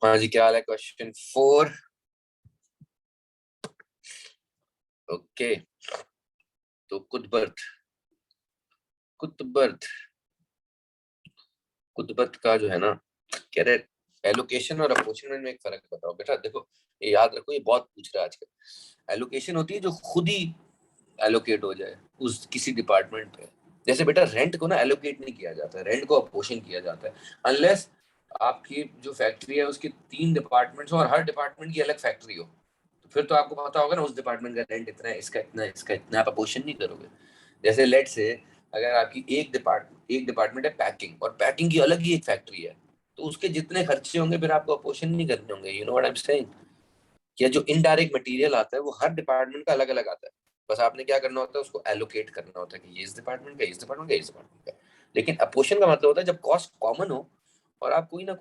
हाँ जी, क्या हाल है? क्वेश्चन 4। ओके, तो कुतबर्थ का जो है ना, कह रहे एलोकेशन और अपोर्शनमेंट में एक फर्क बताओ। बेटा देखो, ये याद रखो, ये बहुत पूछ रहा है आजकल। एलोकेशन होती है जो खुद ही एलोकेट हो जाए उस किसी डिपार्टमेंट पे। जैसे बेटा रेंट को ना एलोकेट नहीं किया जाता, रेंट को अपोर्शन किया जाता है। अनलेस आपकी जो फैक्ट्री है उसके 3 डिपार्टमेंट्स हो और हर डिपार्टमेंट की अलग फैक्ट्री हो, तो फिर तो आपको पता होगा ना उस डिपार्टमेंट का रेंट इतना है, इसका इतना है, इसका इतना। आप अपोर्शन नहीं करोगे। जैसे लेट से अगर आपकी एक डिपार्टमेंट है पैकिंग, और पैकिंग की अलग ही एक फैक्ट्री है, तो उसके जितने खर्चे होंगे फिर आपको अपोर्शन नहीं करने होंगे। You know what I am saying? या जो इनडायरेक्ट मटेरियल आता है वो हर डिपार्टमेंट का अलग अलग आता है। बस आपने क्या करना होता है, उसको एलोकेट करना होता है कि ये इस डिपार्टमेंट का, इस डिपार्टमेंट का, इस डिपार्टमेंट का। लेकिन अपोर्शन का मतलब होता है जब कॉस्ट कॉमन हो और आप कोई ना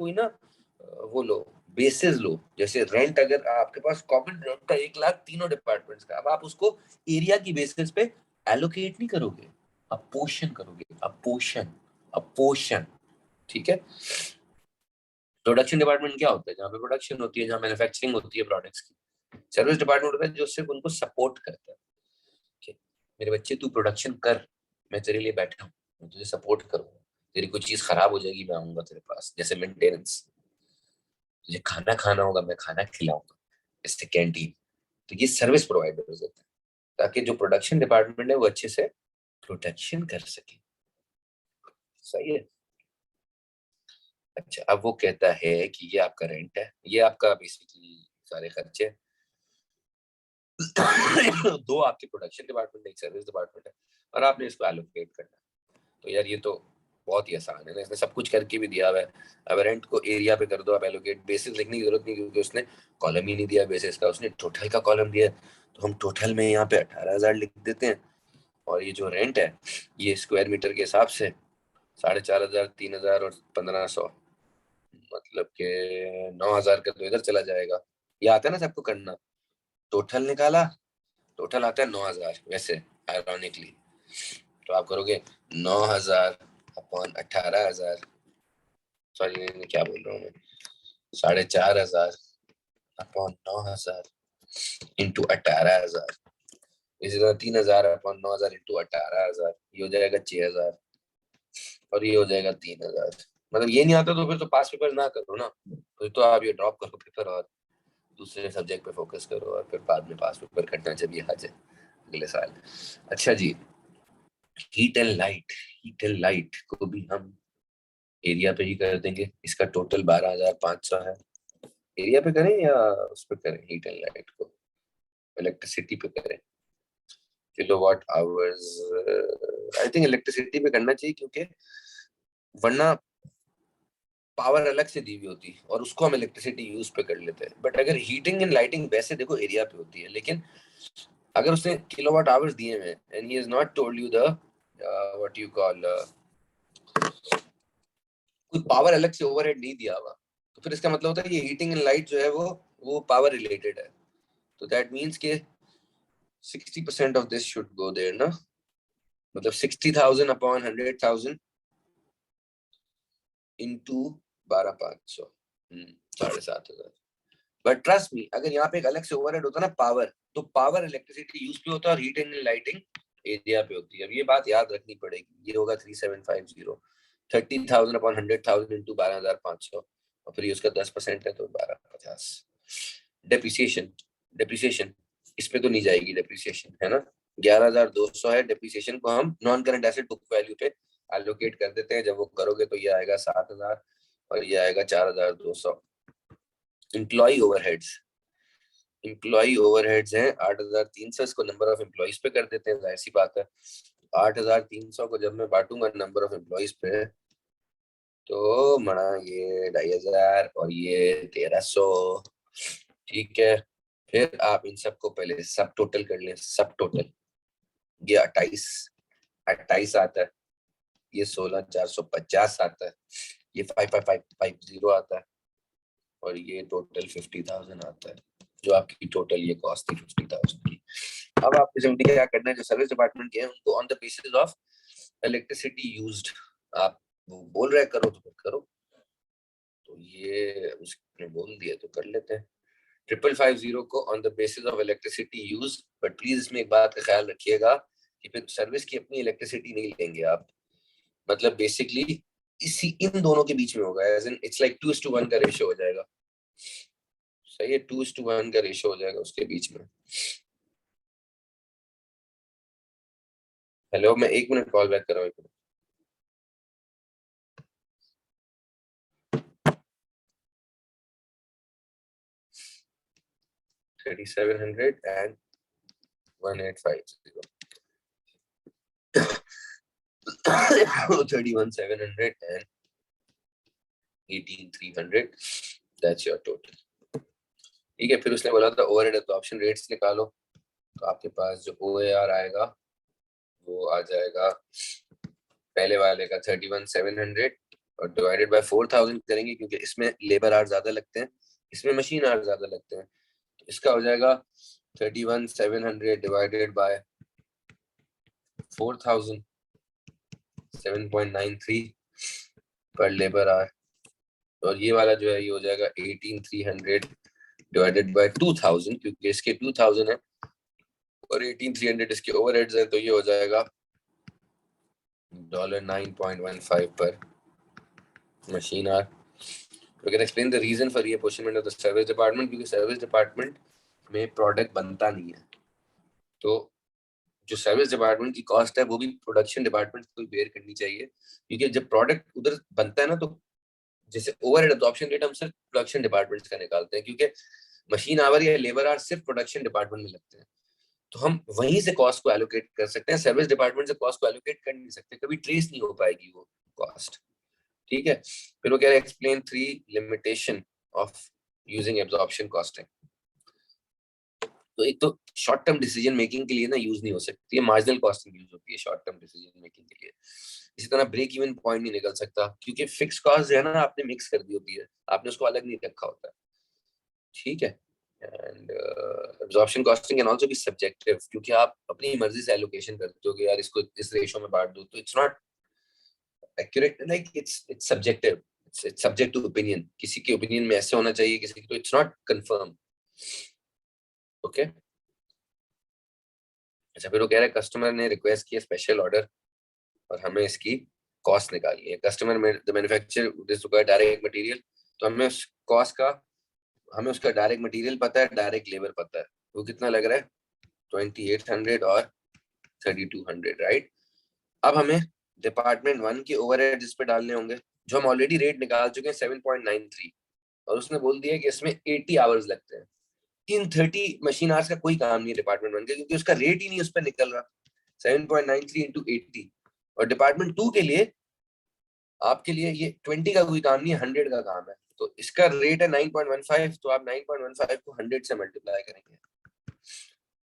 वो लो, बेसिस लो। जैसे रेंट, अगर आपके पास कॉमन रेंट का 1 लाख तीनों डिपार्टमेंट्स का, अब आप उसको एरिया की बेसिस पे एलोकेट नहीं करोगे, अपोर्शन करोगे। Apportion, apportion. ठीक है। प्रोडक्शन डिपार्टमेंट क्या होता है? जहाँ पे प्रोडक्शन होती है, जहाँ मैन्युफैक्चरिंग होती है प्रोडक्ट्स की। सर्विस डिपार्टमेंट होता है जो सिर्फ उनको सपोर्ट करता है कि मेरे बच्चे तू प्रोडक्शन कर, मैं तेरे लिए बैठा हूँ, मैं तुझे सपोर्ट करूंगा। तेरी कोई चीज खराब हो जाएगी, मैं आऊंगा तेरे पास। जैसे मेंटेनेंस, तुझे खाना खाना होगा, मैं खाना खिलाऊंगा। जैसे कैंटीन। तो ये सर्विस प्रोवाइडर्स होते हैं, ताकि जो प्रोडक्शन डिपार्टमेंट है वो अच्छे से प्रोडक्शन कर सके। सही है। अच्छा, अब वो कहता है कि ये आपका रेंट है, ये आपका बेसिकली सारे खर्चे। दो आपके प्रोडक्शन डिपार्टमेंट है, एक सर्विस डिपार्टमेंट है, और आपने इसको एलोकेट करना है। तो यार ये तो बहुत ही आसान है ना, इसने सब कुछ करके भी दिया हुआ है। अब रेंट को एरिया पे कर दो आप एलोकेट, बेसिस लिखने की जरूरत नहीं, क्योंकि उसने कॉलम ही नहीं दिया बेसिस का, उसने टोटल का कॉलम दिया। तो हम टोटल में यहाँ पे 18,000 लिख देते हैं, और ये जो रेंट है ये स्क्वायर मीटर के हिसाब से 4,500, 3,000 और 1,500, मतलब के 9,000 का तो इधर चला जाएगा। ये आता है ना सबको करना। टोटल निकाला, टोटल आता है 9,000 वैसे, आयरॉनिकली। तो आप करोगे 9,000 अपॉन 18,000, सॉरी क्या बोल रहा हूँ मैं, 4,500 अपॉन 9,000 इंटू 18,000, इसी तरह 3,000 अपॉन 9,000 इंटू 18,000, ये हो जाएगा 6,000, और ये हो जाएगा 3,000। मतलब ये नहीं आता तो फिर तो पास पेपर ना करो ना, फिर तो आप ये ड्रॉप करो पेपर और दूसरे सब्जेक्ट पे फोकस करो, और फिर बाद में पास पेपर करना जब ये आ जाए अगले साल। अच्छा जी, हीट एंड लाइट को भी हम एरिया पे ही कर देंगे। इसका टोटल 12,500 है। एरिया पे करें या उस पे करें? हीट एंड लाइट को इलेक्ट्रिसिटी पे करें? Kilowatt hours, I think electricity पे करना चाहिए, क्योंकि वरना पावर अलग से दी हुई होती है और उसको हम इलेक्ट्रिसिटी यूज पे कर लेते हैं। बट अगर हीटिंग एंड लाइटिंग वैसे देखो एरिया पे होती है, लेकिन अगर उसने किलोवाट आवर्स दिए हैं and he has not told you the what you call, कोई पावर अलग से ओवरहेड नहीं दिया हुआ, तो फिर इसका मतलब होता है ये हीटिंग एंड लाइट जो है वो पावर रिलेटेड है। तो दैट मीन्स के 60% of this should go there ना, मतलब 60,000 upon 100,000 into 12,500, 7,500। But trust me, अगर यहाँ पे एक अलग से ओवरहेड होता ना पावर, तो पावर इलेक्ट्रिसिटी यूज पे होता है और हीटिंग एंड लाइटिंग एरिया पे होती है। अब ये बात याद रखनी पड़ेगी। ये होगा 3750, 30,000 अपॉन 100,000 इंटू 12,500, और फिर ये उसका 10% है तो 1250। डेप्रिसिएशन, डेप्रिसिएशन इस पे तो नहीं जाएगी डेप्रिसिएशन, है ना। 11,200 है डेप्रिसिएशन, को हम non current asset book value पे एलोकेट कर देते हैं। जब वो करोगे तो ये आएगा 7,000 और ये आएगा 4,200। इम्प्लॉई ओवरहेड्स हैं 8,300, इसको नंबर ऑफ एम्प्लॉइज पे कर देते हैं, जाहिर सी बात है। 8,300 को जब मैं बांटूंगा नंबर ऑफ एम्प्लॉइज पे, तो मना ये 2,500 और ये 1,300। ठीक है, फिर आप इन सबको पहले सब टोटल कर लें। सब टोटल ये 28 आता है, ये 16,450 आता है, ये 5,550 आता है, और ये टोटल 50,000 आता है, जो आपकी टोटल ये कॉस्ट थी 50,000 की। अब आपको सिंपली क्या करना है, जो सर्विस डिपार्टमेंट के हैं उनको on the basis of electricity used आप वो बोल रहे करो तो फिर करो। तो ये उसने बोल दिया तो कर लेते हैं 5550 को on the basis of electricity use, but please इसमें एक बात का ख्याल रखिएगा कि फिर सर्विस की अपनी इलेक्ट्रिसिटी नहीं लेंगे आप, मतलब बेसिकली इसी इन दोनों के बीच में होगा, एज इन इट्स लाइक 2:1 का रेशियो हो जाएगा, सही है, 2:1 का रेशियो हो जाएगा उसके बीच में। हेलो, मैं 1 मिनट कॉल बैक कर रहा हूँ। 3700 and 1850 31,700 and 18,300, that's your total। ठीक है, फिर उसने बोला था ओवरहेड एब्जॉर्प्शन रेट्स निकालो, तो आपके पास जो OAR आएगा वो आ जाएगा पहले वाले का 31,700 और डिवाइडेड बाय 4,000 करेंगे, क्योंकि इसमें लेबर आवर ज्यादा लगते हैं, इसमें मशीन आवर ज्यादा लगते हैं, तो इसका हो जाएगा 31,700 डिवाइडेड बाय 4,000, 7.93 पर लेबर आवर, और ये वाला जो है ये हो जाएगा 18,300 डिवाइडेड बाय 2,000, क्योंकि इसके 2,000 है और 18,300 इसके ओवरहेड्स हैं, तो ये हो जाएगा $9.15 पर machine hour। We can explain the reason for reapportionment of the service department, क्योंकि सर्विस डिपार्टमेंट में प्रोडक्ट बनता नहीं है, तो जो सर्विस डिपार्टमेंट की कॉस्ट है वो भी प्रोडक्शन डिपार्टमेंट को बेयर करनी चाहिए, क्योंकि जब प्रोडक्ट उधर बनता है ना, तो जैसे ओवरहेड एब्जॉर्प्शन रेट हम सिर्फ प्रोडक्शन डिपार्टमेंट का निकालते हैं, क्योंकि मशीन आवर या लेबर आवर सिर्फ प्रोडक्शन डिपार्टमेंट में लगते हैं, तो हम वहीं से कॉस्ट को एलोकेट कर सकते हैं, सर्विस डिपार्टमेंट से कॉस्ट को एलोकेट कर नहीं सकते, कभी ट्रेस नहीं हो पाएगी वो कॉस्ट। ठीक है, फिर वो कह रहे हैं explain 3 limitation of using absorption costing. तो एक तो शॉर्ट टर्म डिसीजन मेकिंग के लिए ना यूज नहीं हो सकती है, मार्जिनल कॉस्टिंग यूज होती है शॉर्ट टर्म डिसीजन मेकिंग के लिए। इसी तरह ब्रेक इवन पॉइंट नहीं निकल सकता, क्योंकि फिक्स कॉस्ट है ना आपने मिक्स कर दी होती है, आपने उसको अलग नहीं रखा होता है। ठीक है, and absorption costing can also be subjective, क्योंकि आप अपनी मर्जी से एलोकेशन करते हो कि यार इसको इस रेशियो में बांट दो, तो it's not accurate, like it's subjective, it's subject to opinion, किसी के ओपिनियन में ऐसे होना चाहिए, किसी की तो इट्स नॉट कंफर्म। ओके, अच्छा, फिर वो कह रहे हैं कस्टमर ने रिक्वेस्ट किया स्पेशल ऑर्डर और हमें इसकी कॉस्ट निकालनी है। कस्टमर में the manufacturer this require direct material, तो हमें उस कॉस्ट का, हमें उसका डायरेक्ट मटेरियल पता है, डायरेक्ट लेबर पता है, वो कितना लग रहा है 2,800 और 3,200, राइट। अब हमें डिपार्टमेंट 1 के ओवरहेड इस पे डालने होंगे, जो हम ऑलरेडी रेट निकाल चुके हैं 7.93, और उसने बोल दिया कि इसमें 80 आवर्स लगते हैं। इन 30 मशीन आवर्स का कोई काम नहीं है डिपार्टमेंट 1 के, क्योंकि उसका रेट ही नहीं उस पर निकल रहा। 7.93 इंटू 80, और डिपार्टमेंट 2 के लिए, आपके लिए ये 20 का कोई काम नहीं है, 100 का काम है, तो इसका रेट है 9.15, तो आप 9.15 को 100 से मल्टीप्लाई करेंगे,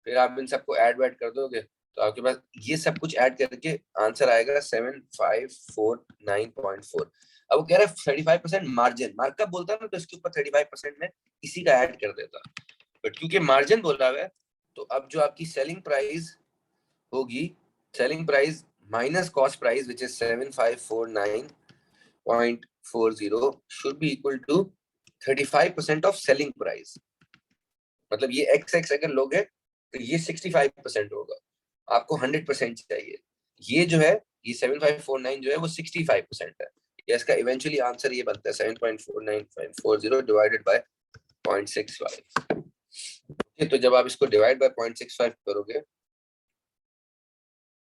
फिर आप इन सबको ऐड वैड कर दोगे, तो आपके पास ये सब कुछ ऐड करके आंसर आएगा 7549.4। अब वो कह रहा है 35% मार्जिन, मार्कअप बोलता है ना, तो इसके ऊपर 35% में इसी का ऐड कर देता, बट क्योंकि मार्जिन बोला हुआ है, तो अब जो आपकी सेलिंग प्राइस होगी, selling price minus cost price which is 7549.40 should be equal to 35% of selling price. मतलब ये XX अगर लोग है तो ये 65% होगा, आपको 100% चाहिए, ये जो है ये 7549 जो है वो 65% है, या इसका इवेंचुअली आंसर ये बनता है 7.4940 डिवाइडेड बाय 0.65। तो जब आप इसको डिवाइड बाय 0.65 करोगे,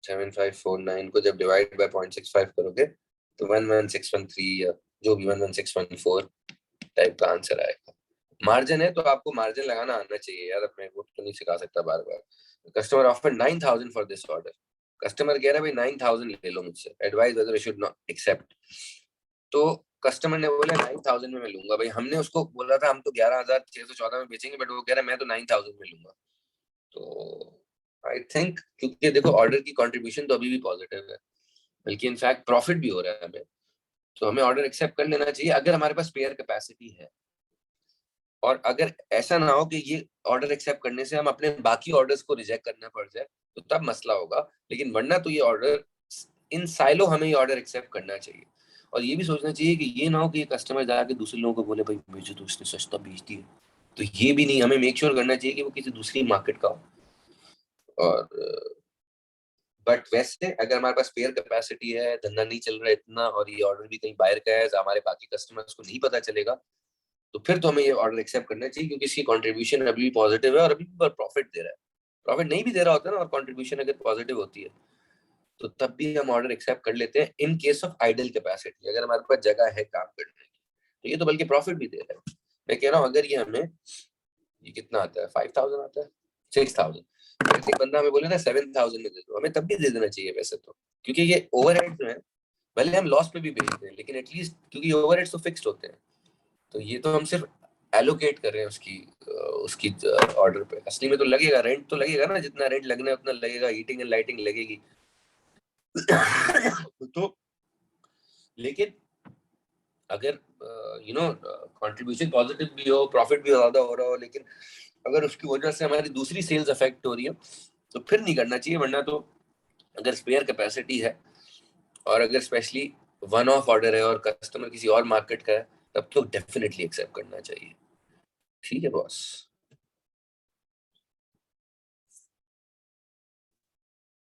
7549 को जब डिवाइड बाय 0.65 करोगे, तो 11613 या जो भी 11614 टाइप का आंसर आएगा। मार्जिन है तो आपको मार्जिन लगाना आना चाहिए यार, अपने वो तो नहीं सिखा सकता बार बार। Customer offer 9,000 for this order, customer कह रहा है भाई 9,000 ले लो मुझसे, advice whether I should not accept, तो कस्टमर ने बोला 9,000 में मैं लूंगा। भाई हमने उसको बोला था हम तो 11,614 में बेचेंगे, बट वो कह रहा है मैं तो 9,000 में लूंगा। तो आई थिंक, क्योंकि देखो ऑर्डर की कंट्रीब्यूशन तो अभी भी पॉजिटिव है, बल्कि इनफैक्ट प्रॉफिट भी हो रहा है हमें, तो हमें ऑर्डर एक्सेप्ट कर लेना चाहिए अगर हमारे पास स्पेयर कैपेसिटी है, और अगर ऐसा ना हो कि ये ऑर्डर एक्सेप्ट करने से हम अपने बाकी ऑर्डर्स को रिजेक्ट करना पड़ जाए, तो तब मसला होगा, लेकिन वरना तो ये ऑर्डर इन साइलो हमें ये ऑर्डर एक्सेप्ट करना चाहिए। और ये भी सोचना चाहिए कि ये ना हो कि ये कस्टमर जाके दूसरे लोगों को बोले भाई मुझे तो इसने सस्ता बेच दिया, तो ये भी नहीं, हमें मेक श्योर करना चाहिए कि वो किसी दूसरी मार्केट का हो। और बट वैसे अगर हमारे पास स्पेयर कैपेसिटी है, धंधा नहीं चल रहा है इतना, और ये ऑर्डर भी कहीं बाहर का है, हमारे बाकी कस्टमर्स को नहीं पता चलेगा, तो फिर तो हमें ये ऑर्डर एक्सेप्ट करना चाहिए, क्योंकि इसकी कंट्रीब्यूशन अभी भी पॉजिटिव है और अभी भी प्रॉफिट दे रहा है। प्रॉफिट नहीं भी दे रहा होता है ना, और कंट्रीब्यूशन अगर पॉजिटिव होती है, तो तब भी हम ऑर्डर एक्सेप्ट कर लेते हैं in case of idle capacity. अगर हमारे पास जगह है काम करने की, तो ये तो बल्कि प्रॉफिट भी दे रहा है। मैं कह रहा हूँ अगर ये हमें, ये कितना आता है, 5,000 आता है, 6,000, एक बंदा हमें बोले ना 7,000 में दे दो, हमें तब भी दे देना चाहिए वैसे तो, क्योंकि ये ओवरहेड जो है, भले हम लॉस पे भी बेच रहे हैं, लेकिन एटलीस्ट क्योंकि ओवरहेड तो फिक्स्ड होते हैं, तो ये तो हम सिर्फ एलोकेट कर रहे हैं उसकी उसकी ऑर्डर पे। असली में तो लगेगा, रेंट तो लगेगा ना, जितना रेंट लगना है उतना लगेगा, हीटिंग एंड लाइटिंग लगेगी। तो लेकिन अगर यू नो कंट्रीब्यूशन पॉजिटिव भी हो, प्रॉफिट भी ज्यादा हो रहा हो, लेकिन अगर उसकी वजह से हमारी दूसरी सेल्स अफेक्ट हो रही है, तो फिर नहीं करना चाहिए। वरना तो अगर स्पेयर कैपेसिटी है, और अगर स्पेशली वन ऑफ ऑर्डर है और कस्टमर किसी और मार्केट का है, तब तो डेफिनेटली एक्सेप्ट करना चाहिए। ठीक है बॉस।